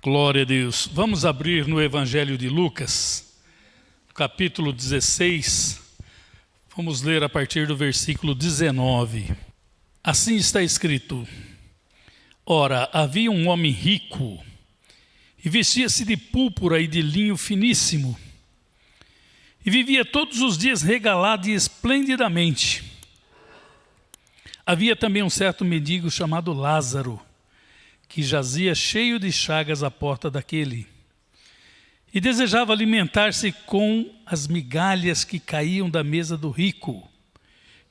Glória a Deus. Vamos abrir no Evangelho de Lucas, capítulo 16. Vamos ler a partir do versículo 19. Assim está escrito: Ora, havia um homem rico, e vestia-se de púrpura e de linho finíssimo, e vivia todos os dias regalado e esplendidamente. Havia também um certo mendigo chamado Lázaro, que jazia cheio de chagas à porta daquele, e desejava alimentar-se com as migalhas que caíam da mesa do rico,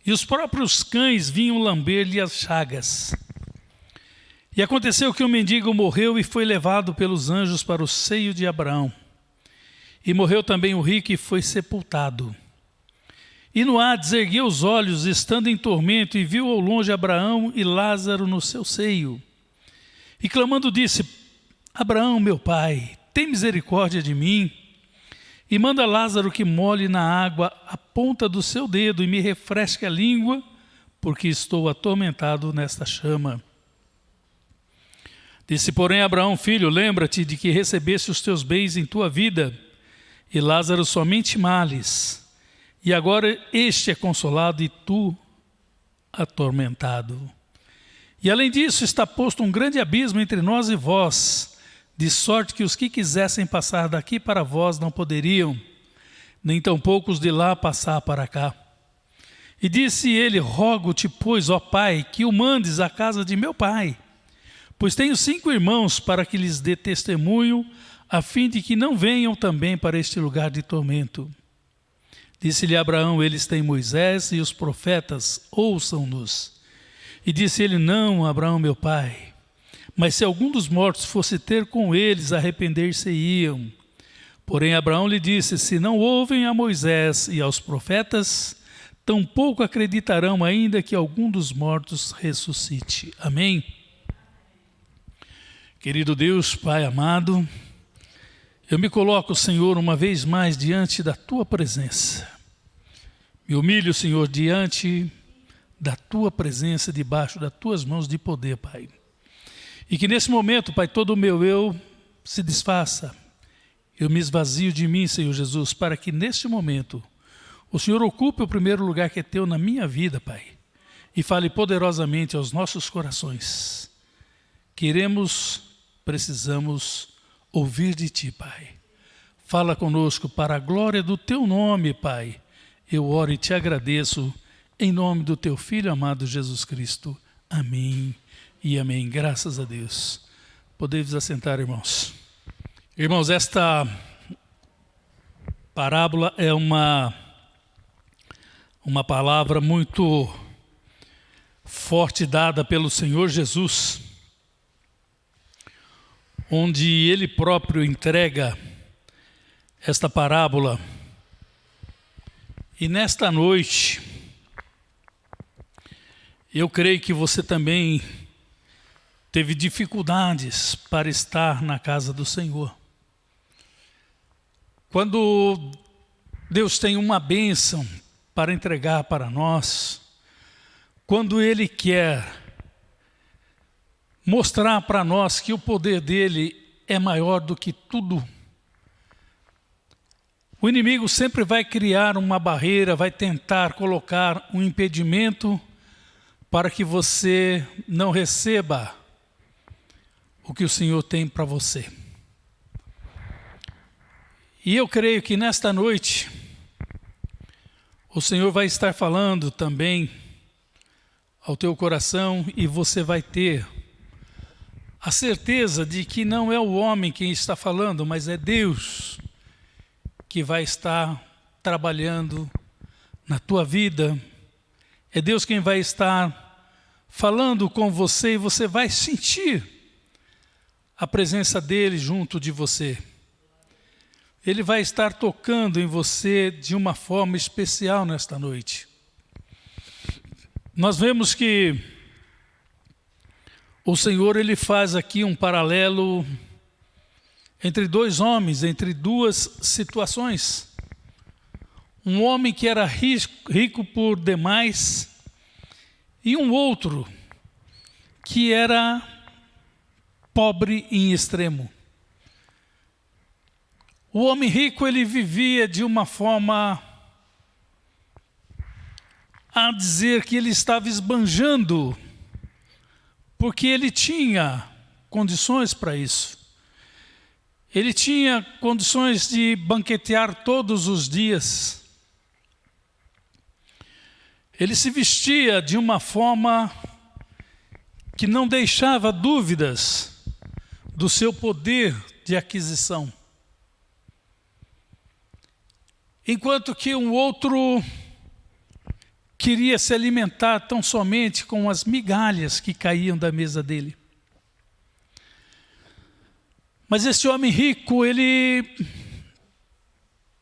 e os próprios cães vinham lamber-lhe as chagas. E aconteceu que o mendigo morreu e foi levado pelos anjos para o seio de Abraão. E morreu também o rico e foi sepultado. E no Hades ergueu os olhos, estando em tormento, e viu ao longe Abraão e Lázaro no seu seio. E clamando disse: Abraão, meu pai, tem misericórdia de mim, e manda Lázaro que molhe na água a ponta do seu dedo e me refresque a língua, porque estou atormentado nesta chama. Disse, porém, Abraão: filho, lembra-te de que recebeste os teus bens em tua vida, e Lázaro somente males, e agora este é consolado e tu atormentado. E além disso está posto um grande abismo entre nós e vós, de sorte que os que quisessem passar daqui para vós não poderiam, nem tampouco os de lá passar para cá. E disse ele: rogo-te, pois, ó pai, que o mandes à casa de meu pai, pois tenho 5 irmãos, para que lhes dê testemunho, a fim de que não venham também para este lugar de tormento. Disse-lhe Abraão: eles têm Moisés e os profetas, ouçam-nos. E disse ele: não, Abraão, meu pai, mas se algum dos mortos fosse ter com eles, arrepender-se-iam. Porém Abraão lhe disse: se não ouvem a Moisés e aos profetas, tampouco acreditarão, ainda que algum dos mortos ressuscite. Amém? Querido Deus, Pai amado, eu me coloco, Senhor, uma vez mais diante da Tua presença. Me humilho, Senhor, diante da Tua presença, debaixo das Tuas mãos de poder, Pai. E que nesse momento, Pai, todo o meu eu se desfaça. Eu me esvazio de mim, Senhor Jesus, para que neste momento o Senhor ocupe o primeiro lugar que é Teu na minha vida, Pai. E fale poderosamente aos nossos corações. Precisamos ouvir de Ti, Pai. Fala conosco para a glória do Teu nome, Pai. Eu oro e Te agradeço em nome do Teu Filho amado Jesus Cristo. Amém e amém. Graças a Deus. Podemos assentar, irmãos. Irmãos, esta parábola é uma palavra muito forte dada pelo Senhor Jesus, onde Ele próprio entrega esta parábola. E nesta noite, eu creio que você também teve dificuldades para estar na casa do Senhor. Quando Deus tem uma bênção para entregar para nós, quando Ele quer mostrar para nós que o poder dele é maior do que tudo, o inimigo sempre vai criar uma barreira, vai tentar colocar um impedimento para que você não receba o que o Senhor tem para você. E eu creio que nesta noite o Senhor vai estar falando também ao teu coração, e você vai ter a certeza de que não é o homem quem está falando, mas é Deus que vai estar trabalhando na tua vida. É Deus quem vai estar falando com você, e você vai sentir a presença dele junto de você. Ele vai estar tocando em você de uma forma especial nesta noite. Nós vemos que o Senhor, Ele faz aqui um paralelo entre 2 homens, entre 2 situações. Um homem que era rico por demais, e um outro que era pobre em extremo. O homem rico, ele vivia de uma forma a dizer que ele estava esbanjando, porque ele tinha condições para isso. Ele tinha condições de banquetear todos os dias. Ele se vestia de uma forma que não deixava dúvidas do seu poder de aquisição. Enquanto que um outro queria se alimentar tão somente com as migalhas que caíam da mesa dele. Mas esse homem rico, ele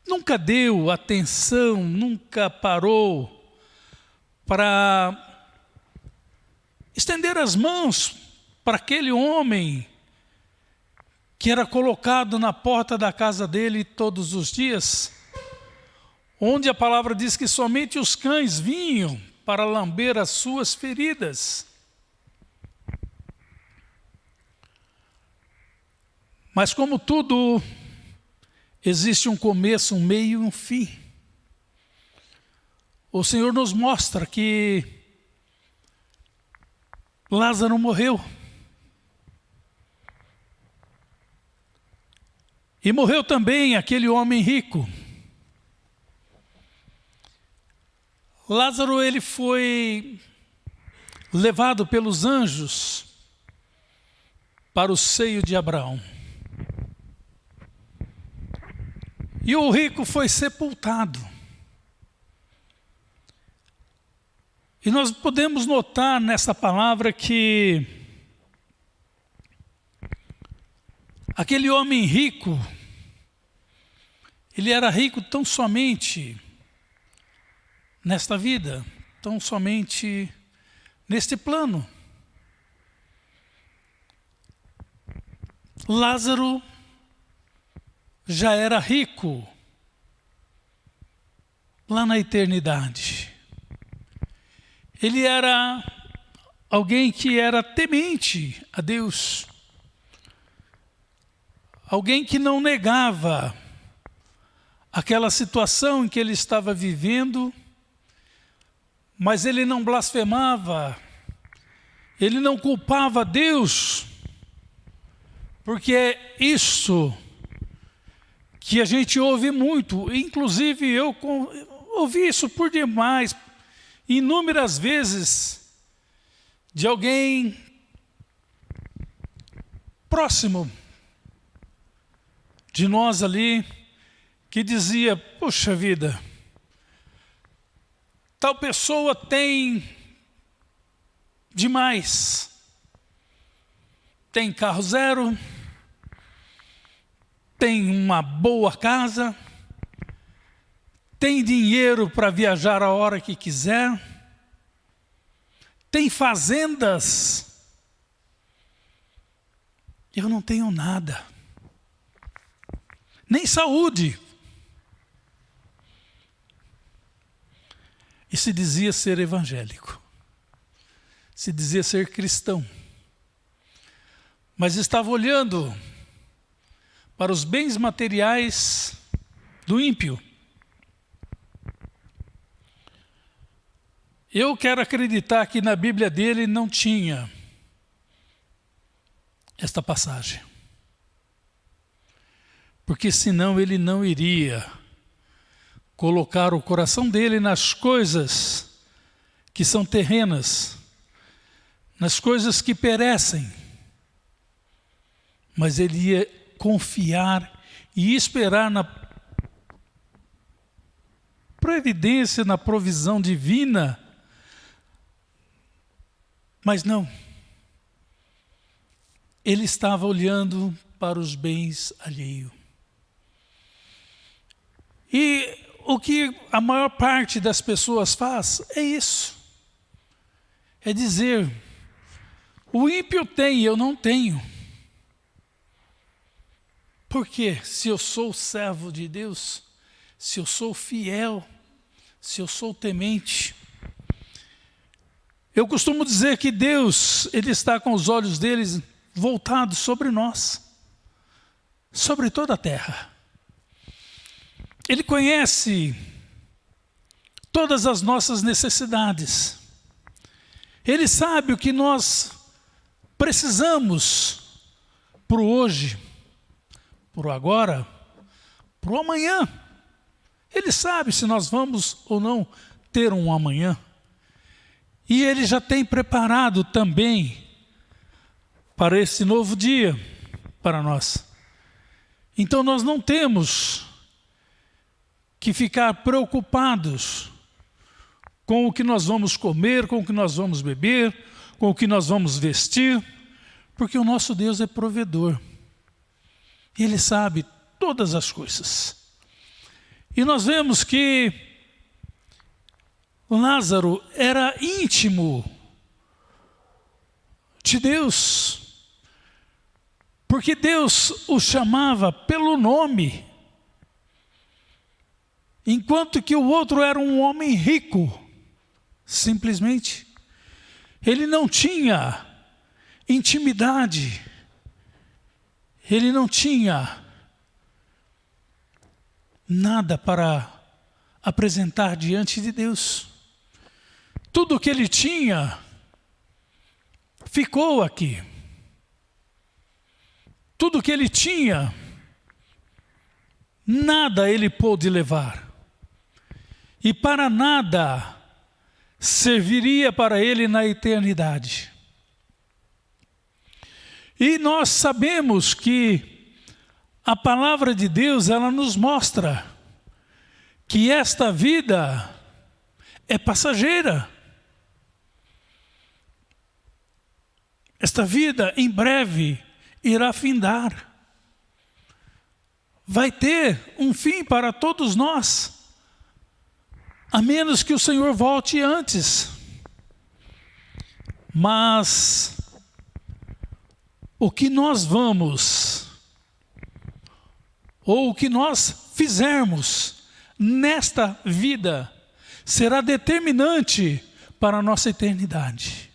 nunca deu atenção, nunca parou para estender as mãos para aquele homem que era colocado na porta da casa dele todos os dias, onde a palavra diz que somente os cães vinham para lamber as suas feridas. Mas como tudo, existe um começo, um meio e um fim. O Senhor nos mostra que Lázaro morreu. E morreu também aquele homem rico. Lázaro, ele foi levado pelos anjos para o seio de Abraão. E o rico foi sepultado. E nós podemos notar nessa palavra que aquele homem rico, ele era rico tão somente nesta vida, tão somente neste plano. Lázaro já era rico lá na eternidade. Ele era alguém que era temente a Deus, alguém que não negava aquela situação em que ele estava vivendo, mas ele não blasfemava, ele não culpava Deus, porque é isso que a gente ouve muito, inclusive eu ouvi isso por demais, inúmeras vezes, de alguém próximo de nós ali, que dizia: puxa vida, tal pessoa tem demais, tem carro zero, tem uma boa casa, tem dinheiro para viajar a hora que quiser, tem fazendas. Eu não tenho nada, nem saúde. E se dizia ser evangélico, se dizia ser cristão, mas estava olhando para os bens materiais do ímpio. Eu quero acreditar que na Bíblia dele não tinha esta passagem, porque senão ele não iria colocar o coração dele nas coisas que são terrenas, nas coisas que perecem, mas ele ia confiar e esperar na providência, na provisão divina. Mas não, ele estava olhando para os bens alheios. E o que a maior parte das pessoas faz é isso. É dizer: o ímpio tem, eu não tenho. Porque se eu sou servo de Deus, se eu sou fiel, se eu sou temente, eu costumo dizer que Deus, Ele está com os olhos deles voltados sobre nós, sobre toda a terra. Ele conhece todas as nossas necessidades. Ele sabe o que nós precisamos para o hoje, para o agora, para o amanhã. Ele sabe se nós vamos ou não ter um amanhã. E Ele já tem preparado também para esse novo dia para nós. Então nós não temos que ficar preocupados com o que nós vamos comer, com o que nós vamos beber, com o que nós vamos vestir, porque o nosso Deus é provedor. Ele sabe todas as coisas. E nós vemos que Lázaro era íntimo de Deus, porque Deus o chamava pelo nome, enquanto que o outro era um homem rico, simplesmente. Ele não tinha intimidade, ele não tinha nada para apresentar diante de Deus. Tudo o que ele tinha ficou aqui. Tudo o que ele tinha, nada ele pôde levar. E para nada serviria para ele na eternidade. E nós sabemos que a palavra de Deus, ela nos mostra que esta vida é passageira. Esta vida em breve irá findar. Vai ter um fim para todos nós, a menos que o Senhor volte antes. Mas o que nós vamos, ou o que nós fizermos nesta vida, será determinante para a nossa eternidade.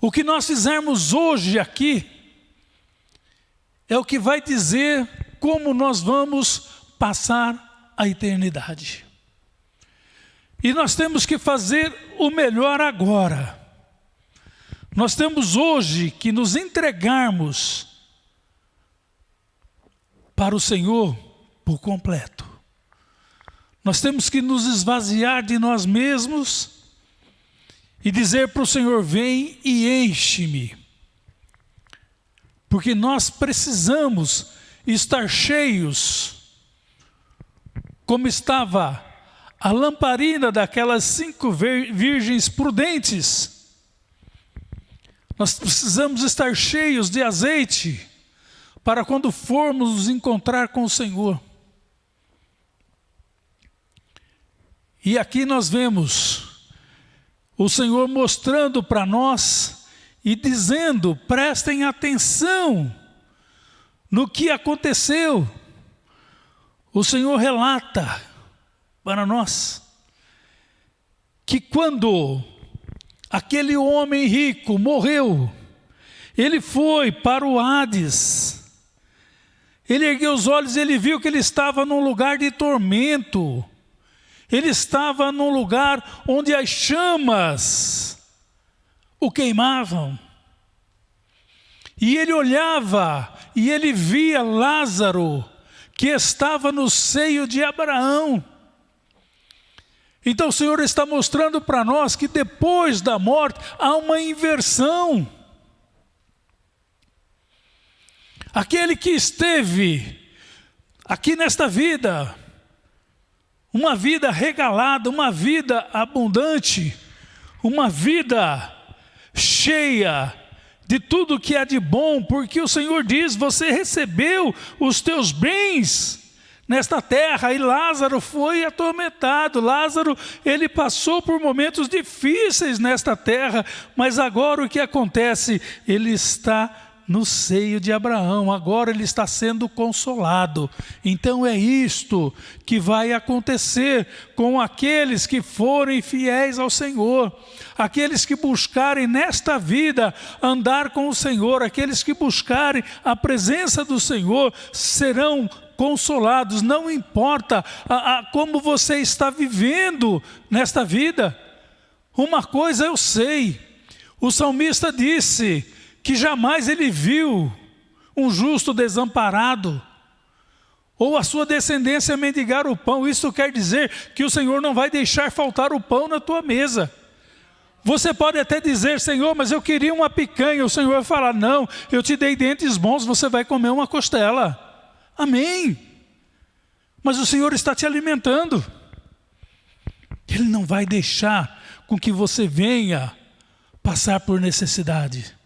O que nós fizermos hoje aqui é o que vai dizer como nós vamos passar a eternidade. E nós temos que fazer o melhor agora. Nós temos hoje que nos entregarmos para o Senhor por completo. Nós temos que nos esvaziar de nós mesmos e dizer para o Senhor: vem e enche-me. Porque nós precisamos estar cheios, como estava a lamparina daquelas 5 virgens prudentes. Nós precisamos estar cheios de azeite para quando formos nos encontrar com o Senhor. E aqui nós vemos o Senhor mostrando para nós e dizendo: prestem atenção no que aconteceu. O Senhor relata para nós que quando aquele homem rico morreu, ele foi para o Hades. Ele ergueu os olhos e ele viu que ele estava num lugar de tormento. Ele estava num lugar onde as chamas o queimavam. E ele olhava e ele via Lázaro, que estava no seio de Abraão. Então o Senhor está mostrando para nós que depois da morte há uma inversão. Aquele que esteve aqui nesta vida, uma vida regalada, uma vida abundante, uma vida cheia de tudo que é de bom, porque o Senhor diz: você recebeu os teus bens nesta terra. E Lázaro foi atormentado. Lázaro, ele passou por momentos difíceis nesta terra, mas agora o que acontece? Ele está no seio de Abraão. Agora ele está sendo consolado. Então é isto que vai acontecer com aqueles que forem fiéis ao Senhor. Aqueles que buscarem nesta vida andar com o Senhor, aqueles que buscarem a presença do Senhor, serão consolados. Não importa como você está vivendo nesta vida. Uma coisa eu sei, o salmista disse que jamais ele viu um justo desamparado, ou a sua descendência mendigar o pão. Isso quer dizer que o Senhor não vai deixar faltar o pão na tua mesa. Você pode até dizer: Senhor, mas eu queria uma picanha. O Senhor vai falar: não, eu te dei dentes bons, você vai comer uma costela. Amém. Mas o Senhor está te alimentando. Ele não vai deixar com que você venha passar por necessidade.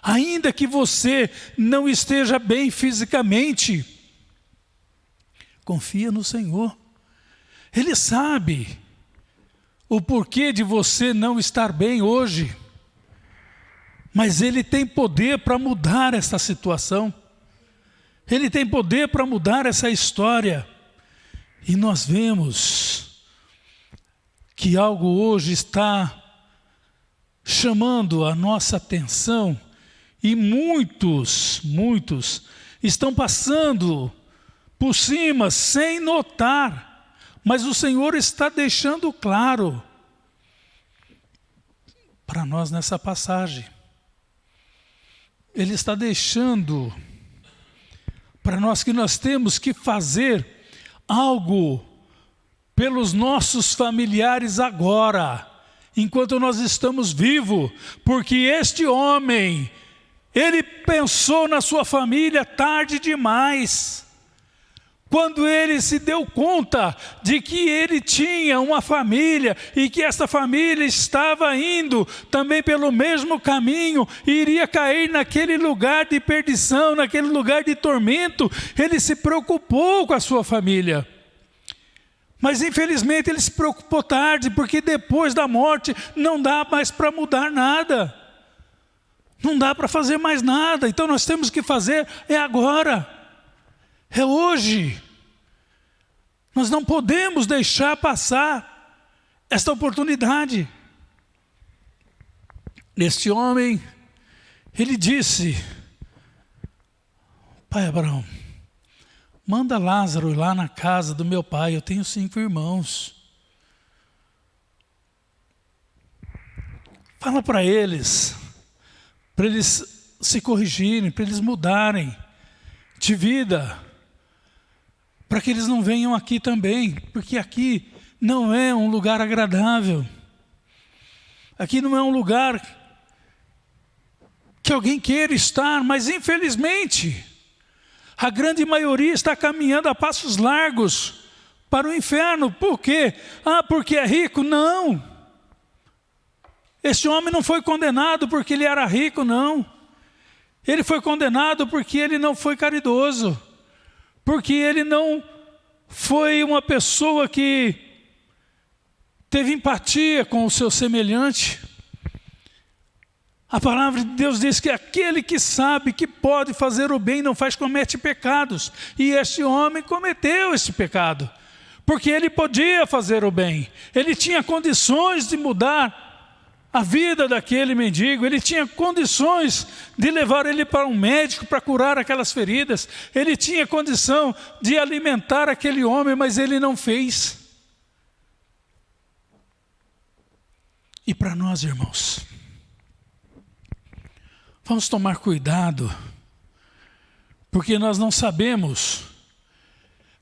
Ainda que você não esteja bem fisicamente, confia no Senhor. Ele sabe o porquê de você não estar bem hoje, mas Ele tem poder para mudar essa situação. Ele tem poder para mudar essa história. E nós vemos que algo hoje está chamando a nossa atenção, e muitos estão passando por cima sem notar, mas o Senhor está deixando claro para nós nessa passagem. Ele está deixando para nós que nós temos que fazer algo pelos nossos familiares agora, enquanto nós estamos vivos, porque este homem, ele pensou na sua família tarde demais. Quando ele se deu conta de que ele tinha uma família e que essa família estava indo também pelo mesmo caminho e iria cair naquele lugar de perdição, naquele lugar de tormento, ele se preocupou com a sua família. Mas infelizmente ele se preocupou tarde, porque depois da morte não dá mais para mudar nada. Não dá para fazer mais nada. Então nós temos que fazer agora. É hoje. Nós não podemos deixar passar esta oportunidade. Este homem, ele disse: pai Abraão, manda Lázaro ir lá na casa do meu pai, eu tenho 5 irmãos. Fala para eles se corrigirem, para eles mudarem de vida, para que eles não venham aqui também, porque aqui não é um lugar agradável. Aqui não é um lugar que alguém queira estar, mas infelizmente a grande maioria está caminhando a passos largos para o inferno. Por quê? Porque é rico? Não. Esse homem não foi condenado porque ele era rico, não. Ele foi condenado porque ele não foi caridoso, porque ele não foi uma pessoa que teve empatia com o seu semelhante. A palavra de Deus diz que aquele que sabe que pode fazer o bem não faz, comete pecados. E este homem cometeu esse pecado, porque ele podia fazer o bem. Ele tinha condições de mudar a vida daquele mendigo. Ele tinha condições de levar ele para um médico para curar aquelas feridas. Ele tinha condição de alimentar aquele homem, mas ele não fez. E para nós, irmãos, vamos tomar cuidado, porque nós não sabemos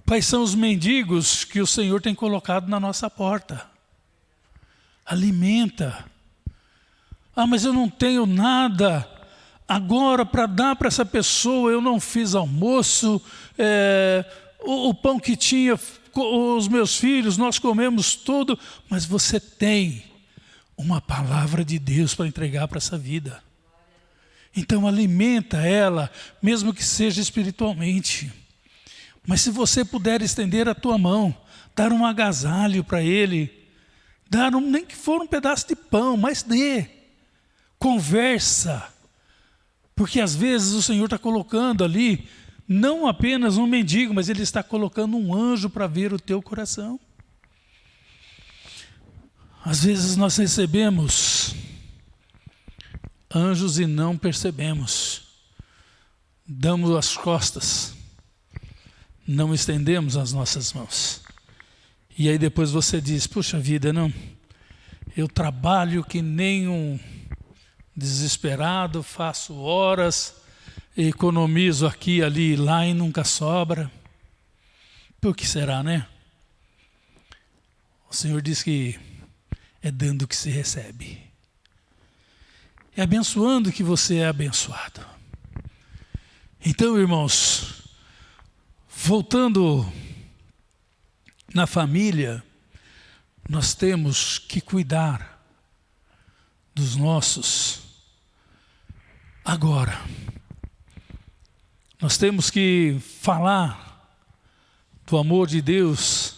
quais são os mendigos que o Senhor tem colocado na nossa porta. Alimenta. Mas eu não tenho nada agora para dar para essa pessoa, eu não fiz almoço, o pão que tinha, os meus filhos, nós comemos tudo, mas você tem uma palavra de Deus para entregar para essa vida. Então alimenta ela, mesmo que seja espiritualmente. Mas se você puder estender a tua mão, dar um agasalho para ele, nem que for um pedaço de pão, mas dê. Conversa, Porque às vezes o Senhor está colocando ali, não apenas um mendigo, mas Ele está colocando um anjo para ver o teu coração. Às vezes nós recebemos anjos e não percebemos. Damos as costas, não estendemos as nossas mãos. E aí depois você diz, puxa vida, não, eu trabalho que nem um desesperado, faço horas, economizo aqui, ali e lá e nunca sobra. Por que será, né? O Senhor diz que é dando que se recebe. É abençoando que você é abençoado. Então, irmãos, voltando na família, nós temos que cuidar dos nossos agora. Nós temos que falar do amor de Deus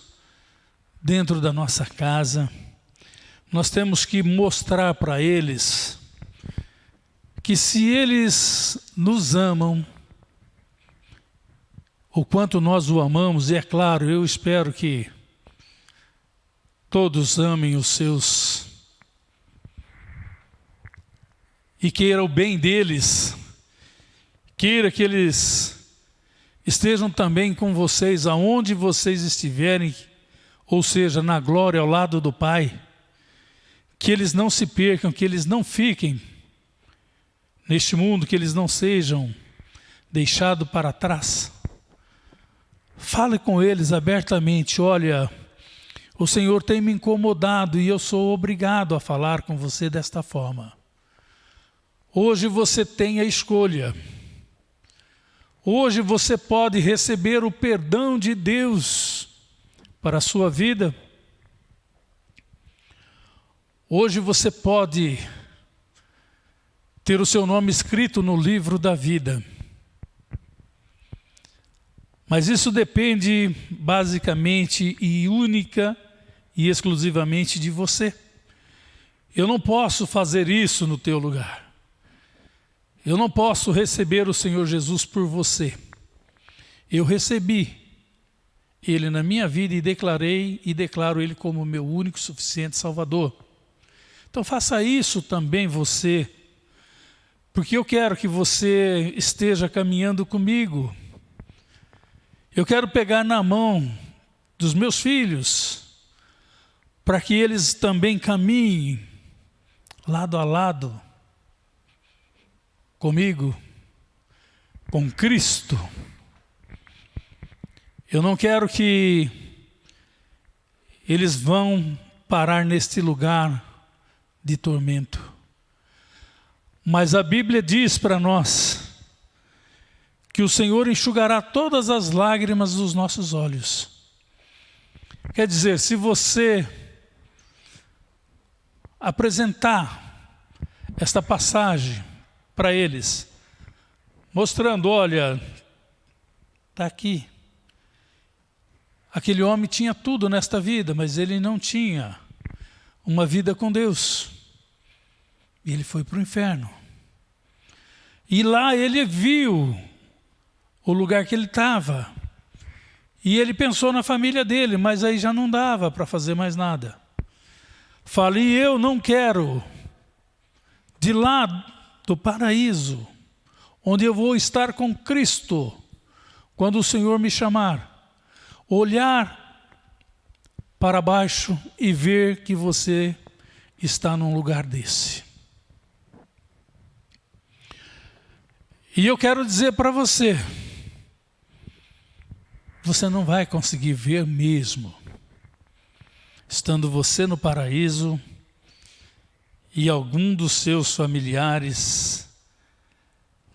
dentro da nossa casa. Nós temos que mostrar para eles que se eles nos amam, o quanto nós o amamos, e é claro, eu espero que todos amem os seus e queira o bem deles, queira que eles estejam também com vocês aonde vocês estiverem, ou seja, na glória ao lado do Pai, que eles não se percam, que eles não fiquem neste mundo, que eles não sejam deixados para trás. Fale com eles abertamente, olha, o Senhor tem me incomodado e eu sou obrigado a falar com você desta forma. Hoje você tem a escolha. Hoje você pode receber o perdão de Deus para a sua vida. Hoje você pode ter o seu nome escrito no livro da vida. Mas isso depende basicamente e única e exclusivamente de você. Eu não posso fazer isso no teu lugar. Eu não posso receber o Senhor Jesus por você. Eu recebi Ele na minha vida e declarei e declaro Ele como meu único e suficiente Salvador. Então faça isso também você, porque eu quero que você esteja caminhando comigo. Eu quero pegar na mão dos meus filhos, para que eles também caminhem lado a lado comigo, com Cristo. Eu não quero que eles vão parar neste lugar de tormento. Mas a Bíblia diz para nós que o Senhor enxugará todas as lágrimas dos nossos olhos. Quer dizer, se você apresentar esta passagem para eles, mostrando, olha, está aqui. Aquele homem tinha tudo nesta vida, mas ele não tinha uma vida com Deus. E ele foi para o inferno. E lá ele viu o lugar que ele estava. E ele pensou na família dele, mas aí já não dava para fazer mais nada. Falei, eu não quero, de lá do paraíso, onde eu vou estar com Cristo, quando o Senhor me chamar, olhar para baixo e ver que você está num lugar desse. E eu quero dizer para você, você não vai conseguir ver mesmo, estando você no paraíso e algum dos seus familiares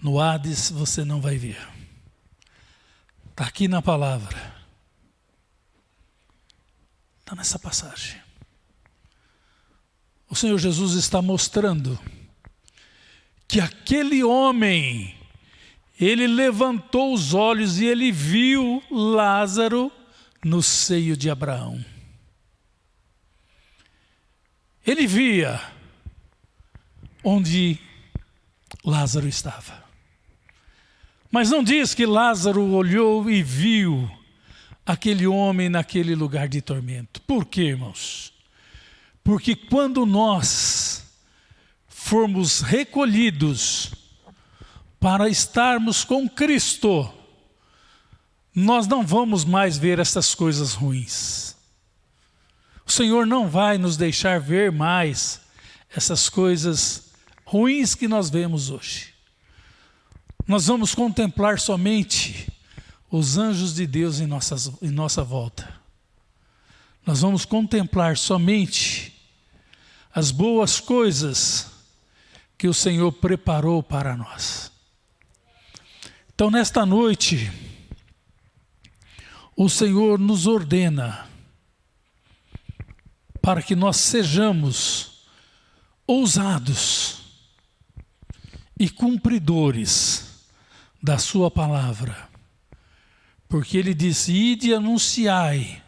no Hades, você não vai ver. Está aqui na palavra. Está nessa passagem. O Senhor Jesus está mostrando que aquele homem, ele levantou os olhos e ele viu Lázaro no seio de Abraão. Ele via onde Lázaro estava. Mas não diz que Lázaro olhou e viu aquele homem naquele lugar de tormento. Por quê, irmãos? Porque quando nós formos recolhidos para estarmos com Cristo, nós não vamos mais ver essas coisas ruins. O Senhor não vai nos deixar ver mais essas coisas ruins que nós vemos hoje. Nós vamos contemplar somente os anjos de Deus em nossa volta. Nós vamos contemplar somente as boas coisas que o Senhor preparou para nós. Então, nesta noite, o Senhor nos ordena para que nós sejamos ousados e cumpridores da sua palavra. Porque ele disse: ide e anunciai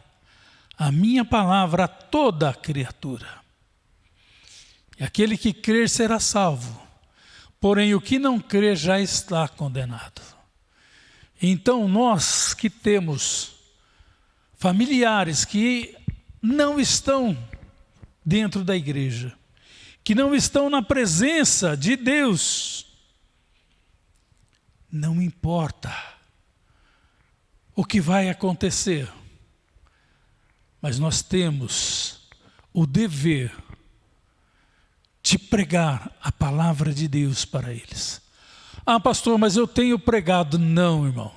a minha palavra a toda a criatura. E aquele que crer será salvo, porém o que não crer já está condenado. Então nós que temos familiares que não estão dentro da igreja, que não estão na presença de Deus, não importa o que vai acontecer, mas nós temos o dever de pregar a palavra de Deus para eles. Ah, pastor, mas eu tenho pregado. Não, irmão.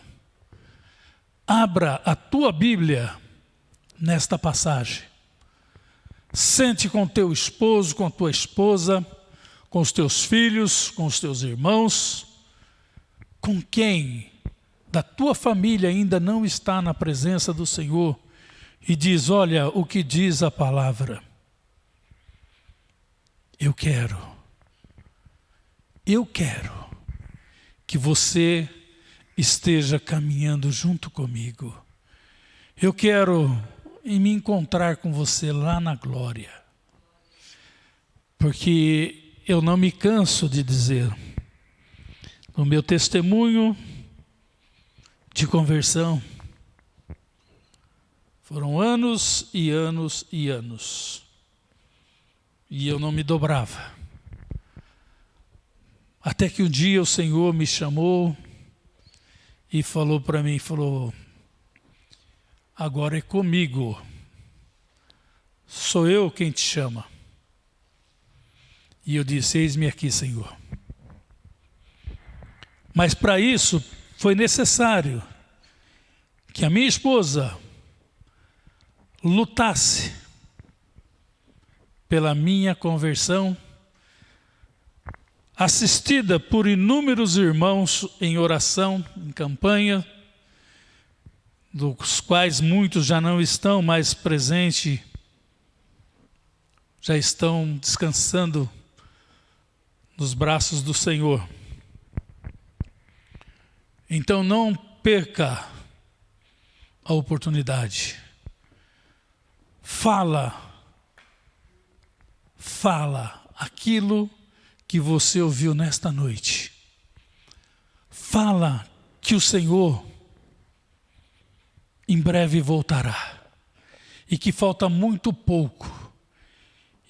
Abra a tua Bíblia nesta passagem. Sente com teu esposo, com tua esposa, com os teus filhos, com os teus irmãos, com quem da tua família ainda não está na presença do Senhor, e diz: olha o que diz a palavra. Eu quero que você esteja caminhando junto comigo. Eu quero me encontrar com você lá na glória. Porque eu não me canso de dizer, no meu testemunho de conversão, foram anos e anos e anos. E eu não me dobrava. Até que um dia o Senhor me chamou e falou para mim, falou: agora é comigo. Sou eu quem te chama. E eu disse: eis-me aqui, Senhor. Mas para isso foi necessário que a minha esposa lutasse pela minha conversão, assistida por inúmeros irmãos em oração, em campanha, dos quais muitos já não estão mais presentes, já estão descansando nos braços do Senhor. Então não perca a oportunidade. Fala aquilo que você ouviu nesta noite. Fala que o Senhor em breve voltará e que falta muito pouco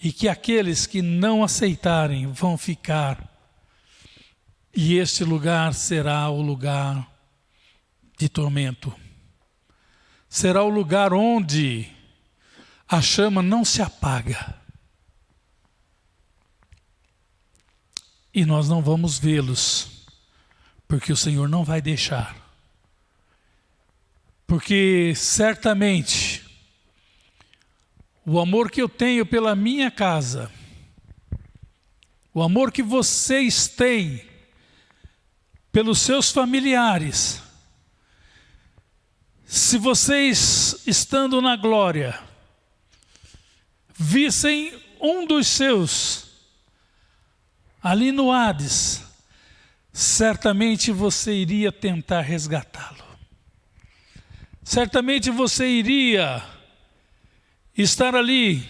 e que aqueles que não aceitarem vão ficar, e este lugar será o lugar de tormento. Será o lugar onde a chama não se apaga. E nós não vamos vê-los, porque o Senhor não vai deixar. Porque certamente o amor que eu tenho pela minha casa, o amor que vocês têm pelos seus familiares, se vocês, estando na glória, vissem um dos seus ali no Hades, certamente você iria tentar resgatá-lo. Certamente você iria estar ali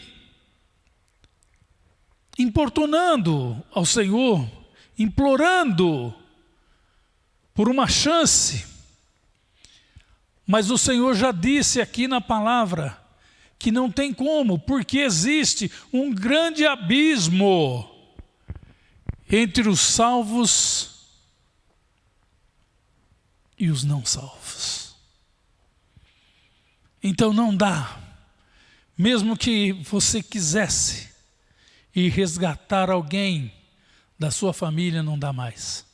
importunando ao Senhor, implorando por uma chance. Mas o Senhor já disse aqui na palavra que não tem como, porque existe um grande abismo entre os salvos e os não salvos. Então não dá, mesmo que você quisesse ir resgatar alguém da sua família, não dá mais.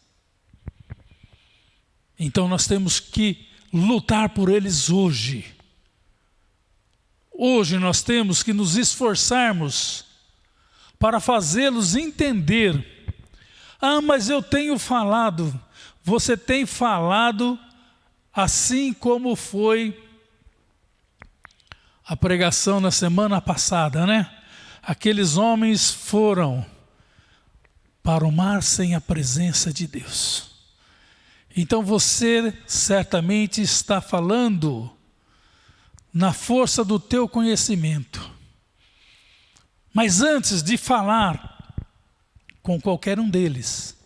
Então nós temos que lutar por eles hoje. Hoje nós temos que nos esforçarmos para fazê-los entender. Ah, mas eu tenho falado. Você tem falado assim como foi a pregação na semana passada, né? Aqueles homens foram para o mar sem a presença de Deus. Então você certamente está falando na força do teu conhecimento. Mas antes de falar com qualquer um deles,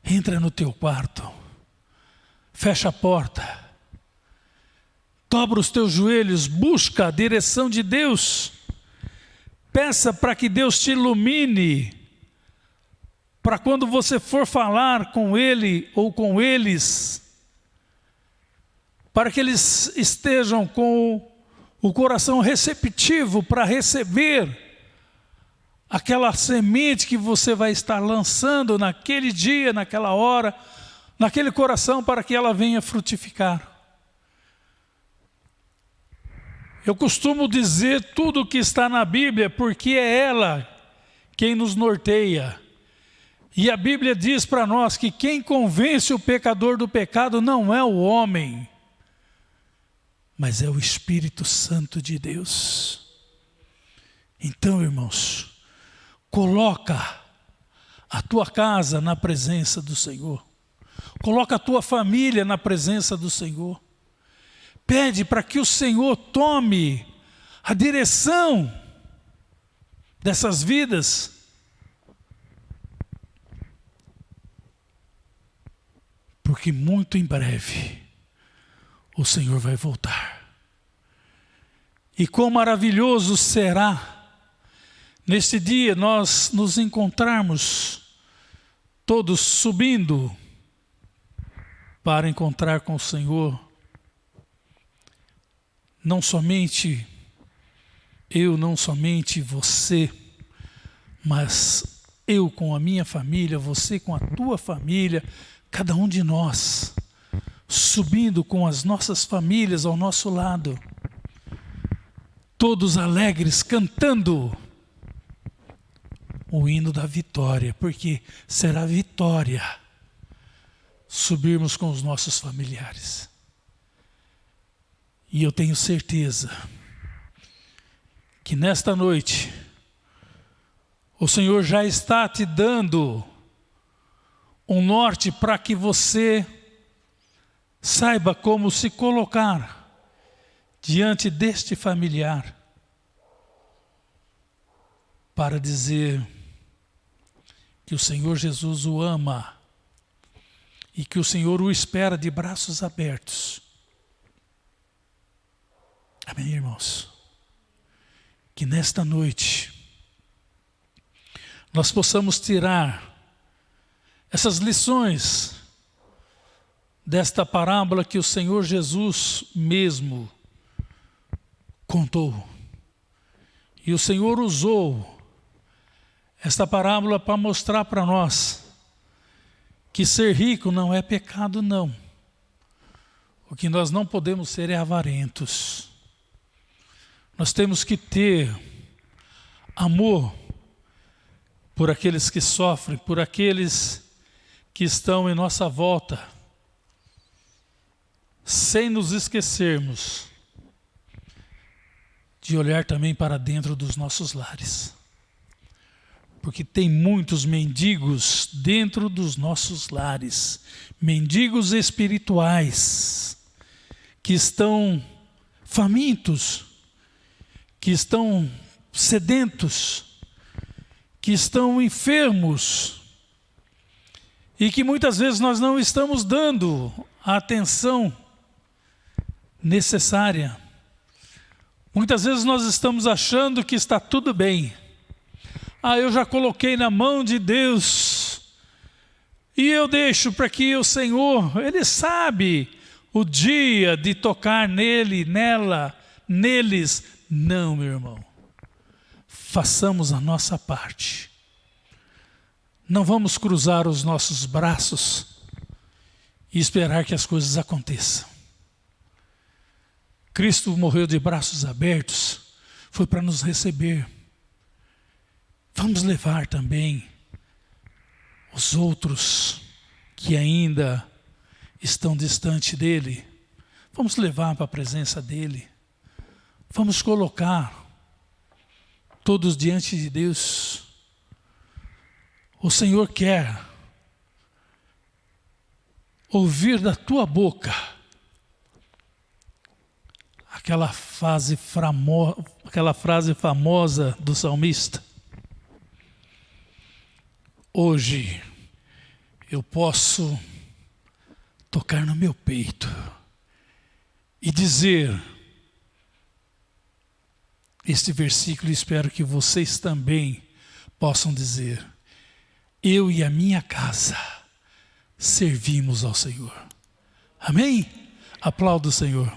entra no teu quarto, fecha a porta, dobra os teus joelhos, busca a direção de Deus, peça para que Deus te ilumine, para quando você for falar com ele ou com eles, para que eles estejam com o coração receptivo para receber aquela semente que você vai estar lançando naquele dia, naquela hora, naquele coração, para que ela venha frutificar. Eu costumo dizer tudo o que está na Bíblia, porque é ela quem nos norteia. E a Bíblia diz para nós que quem convence o pecador do pecado não é o homem, mas é o Espírito Santo de Deus. Então, irmãos, coloca a tua casa na presença do Senhor. Coloca a tua família na presença do Senhor. Pede para que o Senhor tome a direção dessas vidas. Porque muito em breve o Senhor vai voltar. E quão maravilhoso será neste dia nós nos encontrarmos todos subindo para encontrar com o Senhor. Não somente eu, não somente você, mas eu com a minha família, você com a tua família, cada um de nós, subindo com as nossas famílias ao nosso lado, todos alegres, cantando o hino da vitória, porque será vitória subirmos com os nossos familiares. E eu tenho certeza que nesta noite o Senhor já está te dando um norte para que você saiba como se colocar diante deste familiar para dizer que o Senhor Jesus o ama e que o Senhor o espera de braços abertos. Amém, irmãos? Que nesta noite nós possamos tirar essas lições desta parábola que o Senhor Jesus mesmo contou. E o Senhor usou esta parábola para mostrar para nós que ser rico não é pecado, não. O que nós não podemos ser é avarentos. Nós temos que ter amor por aqueles que sofrem, por aqueles que estão em nossa volta, sem nos esquecermos de olhar também para dentro dos nossos lares. Porque tem muitos mendigos dentro dos nossos lares, mendigos espirituais, que estão famintos, que estão sedentos, que estão enfermos. e que muitas vezes nós não estamos dando a atenção necessária. Muitas vezes nós estamos achando que está tudo bem. Eu já coloquei na mão de Deus e eu deixo para que o Senhor, Ele sabe o dia de tocar nele, nela, neles. Não, meu irmão. Façamos a nossa parte. Não vamos cruzar os nossos braços e esperar que as coisas aconteçam. Cristo morreu de braços abertos, foi para nos receber. Vamos levar também os outros que ainda estão distante dele. Vamos levar para a presença dele. Vamos colocar todos diante de Deus. O Senhor quer ouvir da tua boca aquela frase famosa do salmista. Hoje eu posso tocar no meu peito e dizer este versículo, e espero que vocês também possam dizer: eu e a minha casa servimos ao Senhor. Amém? Aplauda o Senhor.